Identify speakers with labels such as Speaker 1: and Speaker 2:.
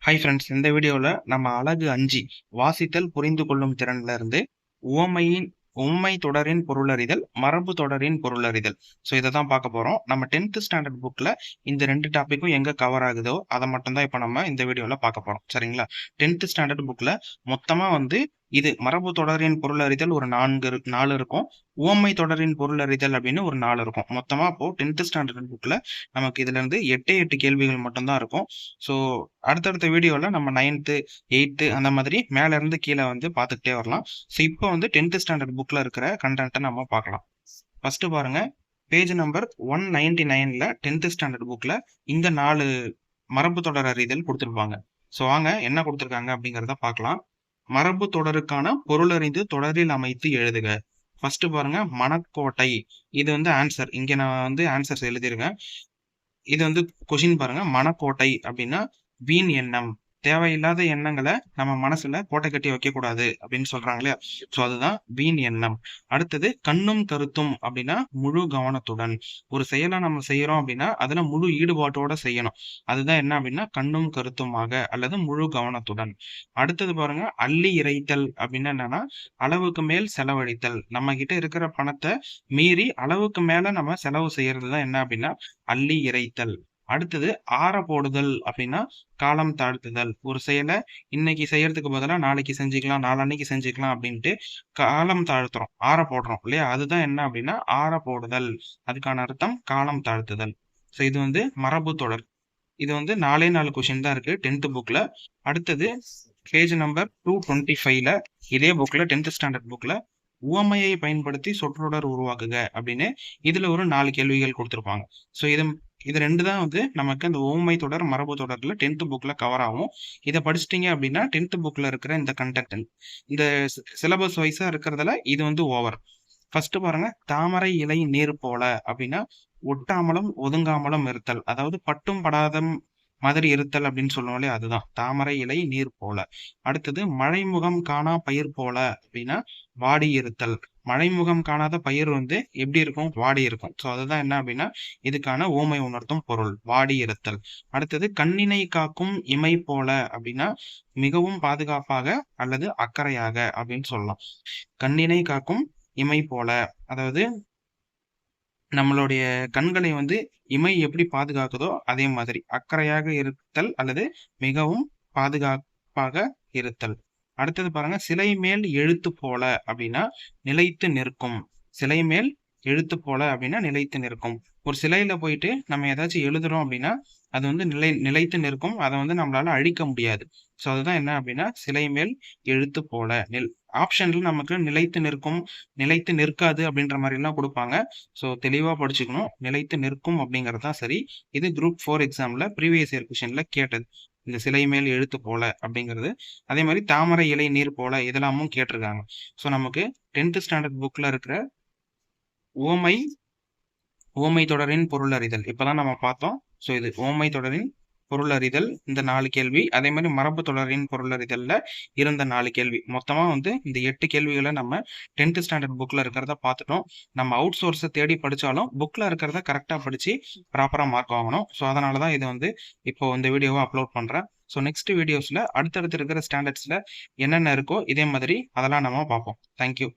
Speaker 1: Hi friends, இந்த வீடியோவில் நம்ம அலகு 5 வாசித்தல் புரிந்து கொள்ளும் திறன்ல இருந்து உவமையின் உண்மை தொடரின் பொருளறிதல், மரபு தொடரின் பொருளறிதல். ஸோ இதை தான் பார்க்க போகிறோம். நம்ம 10th ஸ்டாண்டர்ட் புக்கில் இந்த ரெண்டு டாப்பிக்கும் எங்கே கவர் ஆகுதோ அதை மட்டும்தான் இப்போ நம்ம இந்த வீடியோவில் பார்க்க போகிறோம். சரிங்களா? 10th ஸ்டாண்டர்ட் புக்கில் மொத்தமாக இது மரபு தொடரின் பொருளறிதல் ஒரு 4 இருக்கும். உவமை தொடரின் பொருளறிதல் அப்படின்னு ஒரு 4 இருக்கும். மொத்தமாக இப்போ 10th ஸ்டாண்டர்ட் புக்கில் நமக்கு இதுல இருந்து 8 கேள்விகள் மட்டும்தான் இருக்கும். ஸோ அடுத்தடுத்த வீடியோவில் நம்ம 9th 8th அந்த மாதிரி மேல இருந்து கீழே பார்த்துக்கிட்டே வரலாம். ஸோ இப்போ 10th ஸ்டாண்டர்ட் புக்ல இருக்கிற கண்டென்ட்டை நம்ம பார்க்கலாம். ஃபர்ஸ்ட் பாருங்க, பேஜ் நம்பர் 199ல 10th ஸ்டாண்டர்ட் புக்ல இந்த 4 மரபு தொடர் அறிதல் கொடுத்துருப்பாங்க. ஸோ வாங்க என்ன கொடுத்துருக்காங்க அப்படிங்கிறத பார்க்கலாம். மரபு தொடருக்கான பொருளறிந்து தொடரில் அமைத்து எழுதுக. ஃபர்ஸ்ட் பாருங்க, மணக்கோட்டை. இது ஆன்சர். இங்க நான் ஆன்சர்ஸ் எழுதியிருக்கேன். இது கொஷின் பாருங்க. மணக்கோட்டை அப்படின்னா வீண் எண்ணம், தேவையில்லாத எண்ணங்களை நம்ம மனசுல கோட்டை கட்டி வைக்க கூடாது அப்படின்னு சொல்றாங்க இல்லையா? சோ அதுதான் வீண் எண்ணம். அடுத்தது கண்ணும் கருத்தும் அப்படின்னா முழு கவனத்துடன். ஒரு செயலை நம்ம செய்யறோம் அப்படின்னா அதுல முழு ஈடுபாட்டோட செய்யணும். அதுதான் என்ன அப்படின்னா கண்ணும் கருத்துமாக அல்லது முழு கவனத்துடன். அடுத்தது பாருங்க, அள்ளி இறைத்தல் அப்படின்னா என்னன்னா அளவுக்கு மேல் செலவழித்தல். நம்ம கிட்ட இருக்கிற பணத்தை மீறி அளவுக்கு மேல நம்ம செலவு செய்யறதுதான் என்ன அப்படின்னா அள்ளி இறைத்தல். அடுத்தது ஆற போடுதல் அப்படின்னா காலம் தாழ்த்துதல். ஒரு செயலை இன்னைக்கு செய்யறதுக்கு பதிலா நாளைக்கு செஞ்சுக்கலாம், நாளான்னைக்கு செஞ்சுக்கலாம் அப்படின்ட்டு காலம் தாழ்த்துறோம், ஆற போடுறோம் இல்லையா? அதுதான் என்ன அப்படின்னா ஆற போடுதல். அதுக்கான அர்த்தம் காலம் தாழ்த்துதல். ஸோ இது மரபு தொடர். இது 4 கொஸ்டின் தான் இருக்கு 10th புக்ல. அடுத்தது பேஜ் நம்பர் 225ல இதே புக்ல 10th ஸ்டாண்டர்ட் புக்ல உவமையை பயன்படுத்தி சொற்றொடர் உருவாக்குக அப்படின்னு இதுல ஒரு 4 கேள்விகள் கொடுத்திருப்பாங்க. ஸோ இது ரெண்டு தான் நமக்கு அந்த உவமை தொடர் மரபு தொடர்ல 10th புக்ல கவர் ஆகும். இதை படிச்சிட்டீங்க அப்படின்னா 10th புக்ல இருக்கிற இந்த கண்டென்ட் இந்த சிலபஸ் வைஸா இருக்கிறதுல இது ஓவர். ஃபர்ஸ்ட் பாருங்க, தாமரை இலை நீர் போல அப்படின்னா ஒட்டாமலும் ஒதுங்காமலும் இருத்தல், அதாவது பட்டும் படாத மாதிரி இருத்தல் அப்படின்னு சொல்லுவோம்லே, அதுதான் தாமரை இலை நீர் போல. அடுத்தது மழைமுகம் காணா பயிர் போல அப்படின்னா வாடி இருத்தல். மழைமுகம் காணாத பயிர் எப்படி இருக்கும்? வாடி இருக்கும். ஸோ அதுதான் என்ன அப்படின்னா இதுக்கான ஓமை உணர்த்தும் பொருள், வாடி இருத்தல். அடுத்தது கண்ணினை காக்கும் இமை போல அப்படின்னா மிகவும் பாதுகாப்பாக அல்லது அக்கறையாக அப்படின்னு சொல்லலாம். கண்ணினை காக்கும் இமை போல, அதாவது நம்மளுடைய கண்களை இமை எப்படி பாதுகாக்குதோ அதே மாதிரி அக்கறையாக இருத்தல் அல்லது மிகவும் பாதுகாப்பாக இருத்தல். அடுத்தது பாருங்க, சிலை மேல் எழுத்து போல அப்படின்னா நிலைத்து நிற்கும். சிலை மேல் எழுத்து போல அப்படின்னா நிலைத்து நிற்கும். ஒரு சிலையில போயிட்டு நம்ம ஏதாச்சும் எழுதுறோம் அப்படின்னா அது நிலைத்து நிற்கும். அதை நம்மளால அழிக்க முடியாது. ஸோ அதுதான் என்ன அப்படின்னா சிலை மேல் எழுத்து போல. ஆப்ஷன்ல நமக்கு நிலைத்து நிற்கும், நிலைத்து நிற்காது அப்படின்ற மாதிரி எல்லாம் கொடுப்பாங்க. ஸோ தெளிவா படிச்சுக்கணும். நிலைத்து நிற்கும் அப்படிங்கிறது தான் சரி. இது குரூப் 4 எக்ஸாம்ல ப்ரீவியஸ் இயர் கொஸ்டின்ல கேட்டது, இந்த சிலை மேல் எழுத்து போல அப்படிங்கிறது. அதே மாதிரி தாமரை இலை நீர் போல இதெல்லாமும் கேட்டிருக்காங்க. ஸோ நமக்கு 10th ஸ்டாண்டர்ட் புக்ல இருக்கிற உவமை தொடரின் பொருள் அறிதல் இப்பதான் நம்ம பார்த்தோம். ஸோ இது உவமை தொடரின் பொருள் அறிதல் இந்த 4 கேள்வி. அதே மாதிரி மரபு தொடரின் பொருள் அறிதல்ல இருந்த 4 கேள்வி. மொத்தமா இந்த 8 கேள்விகளை நம்ம 10th ஸ்டாண்டர்ட் புக்ல இருக்கிறத பார்த்துட்டோம். நம்ம அவுட் சோர்ஸை தேடி படிச்சாலும் புக்ல இருக்கிறத கரெக்டா படிச்சு ப்ராப்பரா மார்க் வாங்கணும். ஸோ அதனாலதான் இது இப்போ இந்த வீடியோவை அப்லோட் பண்றேன். ஸோ நெக்ஸ்ட் வீடியோஸ்ல அடுத்தடுத்து இருக்கிற ஸ்டாண்டர்ட்ஸ்ல என்னென்ன இருக்கோ இதே மாதிரி அதெல்லாம் நம்ம பார்ப்போம். தேங்க்யூ.